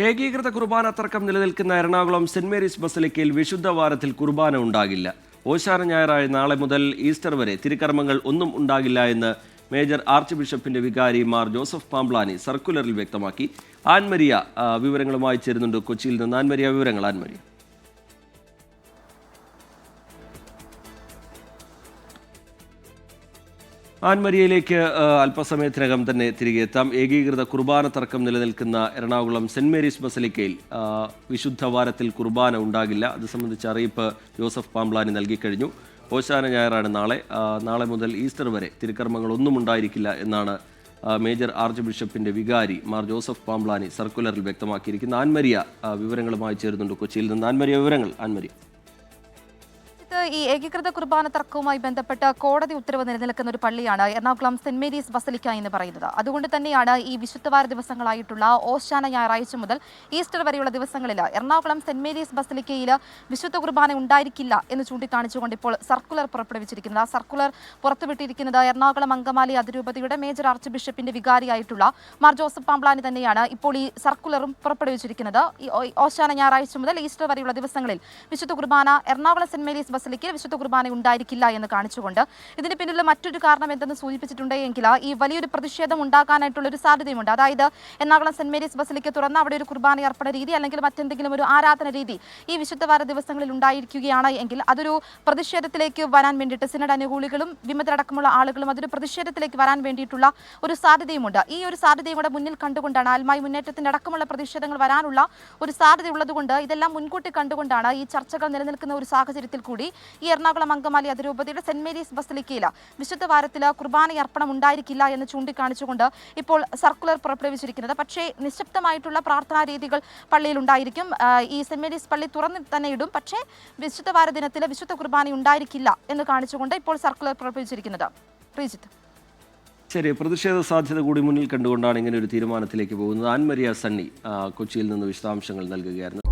ഏകീകൃത കുർബാന തർക്കം നിലനിൽക്കുന്ന എറണാകുളം സെന്റ് മേരീസ് ബസലിക്കയിൽ വിശുദ്ധ വാരത്തിൽ കുർബാന ഉണ്ടാകില്ല. ഓശാന ഞായറാഴ്ച നാളെ മുതൽ ഈസ്റ്റർ വരെ തിരുക്കർമ്മങ്ങൾ ഒന്നും ഉണ്ടാകില്ല എന്ന് മേജർ ആർച്ച് ബിഷപ്പിന്റെ വികാരി മാർ ജോസഫ് പാംബ്ലാനി സർക്കുലറിൽ വ്യക്തമാക്കി. ആൻമരിയ വിവരങ്ങളുമായി ചേരുന്നുണ്ട് കൊച്ചിയിൽ നിന്ന്. ആൻമരിയ, വിവരങ്ങൾ. ആൻമരിയ. ആൻമരിയയിലേക്ക് അല്പസമയത്തിനകം തന്നെ തിരികെ എത്താം. ഏകീകൃത കുർബാന തർക്കം നിലനിൽക്കുന്ന എറണാകുളം സെന്റ് മേരീസ് ബസലിക്കയിൽ വിശുദ്ധ വാരത്തിൽ കുർബാന ഉണ്ടാകില്ല. അത് സംബന്ധിച്ച അറിയിപ്പ് ജോസഫ് പാംബ്ലാനി നൽകിക്കഴിഞ്ഞു. ഓശാന ഞായറാണ് നാളെ മുതൽ ഈസ്റ്റർ വരെ തിരുക്കർമ്മങ്ങളൊന്നും ഉണ്ടായിരിക്കില്ല എന്നാണ് മേജർ ആർച്ച് ബിഷപ്പിന്റെ വികാരി മാർ ജോസഫ് പാംബ്ലാനി സർക്കുലറിൽ വ്യക്തമാക്കിയിരിക്കുന്നത്. ആൻമരിയ വിവരങ്ങളുമായി ചേരുന്നുണ്ട് കൊച്ചിയിൽ നിന്ന്. ആൻമരിയ, വിവരങ്ങൾ. ആൻമരിയ. ഈ ഏകീകൃത കുർബാന തർക്കവുമായി ബന്ധപ്പെട്ട് കോടതി ഉത്തരവ് നിലനിൽക്കുന്ന ഒരു പള്ളിയാണ് എറണാകുളം സെന്റ് മേരീസ് ബസലിക്ക എന്ന് പറയുന്നത്. അതുകൊണ്ട് തന്നെയാണ് ഈ വിശുദ്ധവാര ദിവസങ്ങളായിട്ടുള്ള ഓശാന ഞായറാഴ്ച മുതൽ ഈസ്റ്റർ വരെയുള്ള ദിവസങ്ങളിൽ എറണാകുളം സെന്റ് മേരീസ് ബസലിക്കയിൽ വിശുദ്ധ കുർബാന ഉണ്ടായിരിക്കില്ല എന്ന് ചൂണ്ടിക്കാണിച്ചുകൊണ്ട് ഇപ്പോൾ സർക്കുലർ പുറപ്പെടുവിച്ചിരിക്കുന്നത്. ആ സർക്കുലർ പുറത്തുവിട്ടിരിക്കുന്നത് എറണാകുളം അങ്കമാലി അതിരൂപതയുടെ മേജർ ആർച്ച് ബിഷപ്പിന്റെ വികാരിയായിട്ടുള്ള മാർ ജോസഫ് പാംബ്ലാനി തന്നെയാണ്. ഇപ്പോൾ ഈ സർക്കുലറും പുറപ്പെടുവിച്ചിരിക്കുന്നത്. ഈ ഓശാന ഞായറാഴ്ച മുതൽ ഈസ്റ്റർ വരെയുള്ള ദിവസങ്ങളിൽ വിശുദ്ധ കുർബാന എറണാകുളം സെന്റ് മേരീസ് ബസലിക്കയിൽ വിശുദ്ധ കുർബാന ഉണ്ടായിരിക്കില്ല എന്ന് കാണിച്ചുകൊണ്ട് ഇതിന് പിന്നിൽ മറ്റൊരു കാരണം എന്തെന്ന് സൂചിപ്പിച്ചിട്ടുണ്ടെങ്കിൽ ഈ വലിയൊരു പ്രതിഷേധം ഉണ്ടാകാനായിട്ടുള്ള ഒരു സാധ്യതയുണ്ട്. അതായത് എറണാകുളം സെന്റ് മേരീസ് ബസലിക്ക തുറന്ന് അവിടെ ഒരു കുർബാന അർപ്പണ രീതി അല്ലെങ്കിൽ മറ്റെന്തെങ്കിലും ഒരു ആരാധന രീതി ഈ വിശുദ്ധവാര ദിവസങ്ങളിൽ ഉണ്ടായിരിക്കുകയാണ് എങ്കിൽ അതൊരു പ്രതിഷേധത്തിലേക്ക് വരാൻ വേണ്ടിയിട്ട് സിനഡ് അനുകൂലികളും വിമതരടക്കമുള്ള ആളുകളും അതൊരു പ്രതിഷേധത്തിലേക്ക് വരാൻ വേണ്ടിയിട്ടുള്ള ഒരു സാധ്യതയുമുണ്ട്. ഈ ഒരു സാധ്യതയും കൂടെ മുന്നിൽ കണ്ടുകൊണ്ടാണ് ആൽമായി മുന്നേറ്റത്തിന്റെ അടക്കമുള്ള പ്രതിഷേധങ്ങൾ വരാനുള്ള ഒരു സാധ്യത ഉള്ളതുകൊണ്ട് ഇതെല്ലാം മുൻകൂട്ടി കണ്ടുകൊണ്ടാണ് ഈ ചർച്ചകൾ നിലനിൽക്കുന്ന ഒരു സാഹചര്യത്തിൽ കൂടി ഈ എറണാകുളം അങ്കമാലി അതിരൂപതയുടെ സെന്റ് മേരീസ് ബസലിക്കയിൽ വിശുദ്ധ വാരത്തിൽ കുർബാന അർപ്പണം ഉണ്ടായിരിക്കില്ല എന്ന് ചൂണ്ടിക്കാണിച്ചുകൊണ്ട് ഇപ്പോൾ സർക്കുലർ പുറപ്പെടുവിച്ചിരിക്കുന്നത്. പക്ഷേ നിശബ്ദമായിട്ടുള്ള പ്രാർത്ഥനാ രീതികൾ പള്ളിയിൽ ഉണ്ടായിരിക്കും. ഈ സെന്റ് മേരീസ് പള്ളി തുറന്ന് തന്നെ ഇടും. പക്ഷേ വിശുദ്ധ വാര ദിനത്തിൽ വിശുദ്ധ കുർബാന ഉണ്ടായിരിക്കില്ല എന്ന് കാണിച്ചുകൊണ്ട് ഇപ്പോൾ സർക്കുലർ പുറപ്പെടുവിച്ചിരിക്കുന്നത്. ശ്രീജിത്ത്. ശരി, പ്രതിഷേധ സാധ്യത കൂടി മുന്നിൽ കണ്ടുകൊണ്ടാണ് ഇങ്ങനെ ഒരു തീരുമാനത്തിലേക്ക് പോകുന്നത്. ആൻമരിയ സണ്ണി കൊച്ചിയിൽ നിന്ന് വിശദാംശങ്ങൾ നൽകുകയായിരുന്നു.